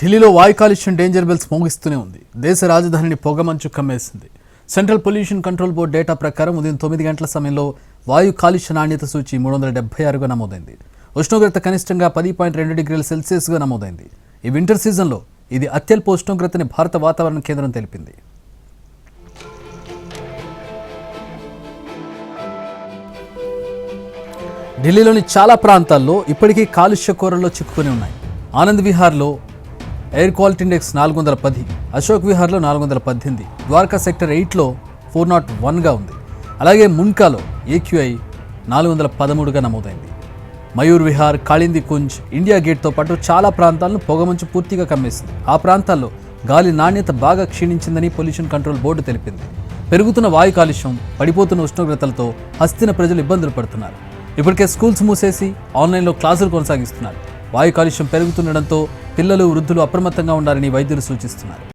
ఢిల్లీలో వాయు కాలుష్యం డేంజర్ బెల్స్ మోగిస్తూనే ఉంది. దేశ రాజధానిని పొగమంచు కమ్మేసింది. Central pollution control board data ప్రకారం ఉదయం 9 గంటల సమయంలో వాయు కాలుష్య నాణ్యత సూచి 376గా నమోదైంది. ఉష్ణోగ్రత కనిష్టంగా 10.2 డిగ్రీల సెల్సియస్గా నమోదైంది. ఈ వింటర్ సీజన్లో ఇది అత్యల్ప ఉష్ణోగ్రతని భారత వాతావరణ కేంద్రం తెలిపింది. ఢిల్లీలోని చాలా ప్రాంతాల్లో ఇప్పటికీ కాలుష్య కోరల్లో చిక్కుకొని ఉన్నాయి. ఆనంద్ విహార్లో ఎయిర్ క్వాలిటీ ఇండెక్స్ 410, అశోక్ విహార్లో 418, ద్వారకా సెక్టర్ 8లో 401గా ఉంది. అలాగే మున్కాలో AQI 413గా నమోదైంది. మయూర్ విహార్, కాళింది కుంజ్, ఇండియా గేట్తో పాటు చాలా ప్రాంతాలను పొగమంచు పూర్తిగా కమ్మేసింది. ఆ ప్రాంతాల్లో గాలి నాణ్యత బాగా క్షీణించిందని పొల్యూషన్ కంట్రోల్ బోర్డు తెలిపింది. పెరుగుతున్న వాయు కాలుష్యం, పడిపోతున్న ఉష్ణోగ్రతలతో హస్తిన ప్రజలు ఇబ్బందులు పడుతున్నారు. ఇప్పటికే స్కూల్స్ మూసేసి ఆన్లైన్లో క్లాసులు కొనసాగిస్తున్నారు. వాయు కాలుష్యం పెరుగుతుండటంతో పిల్లలు, వృద్ధులు అప్రమత్తంగా ఉండాలని వైద్యులు సూచిస్తున్నారు.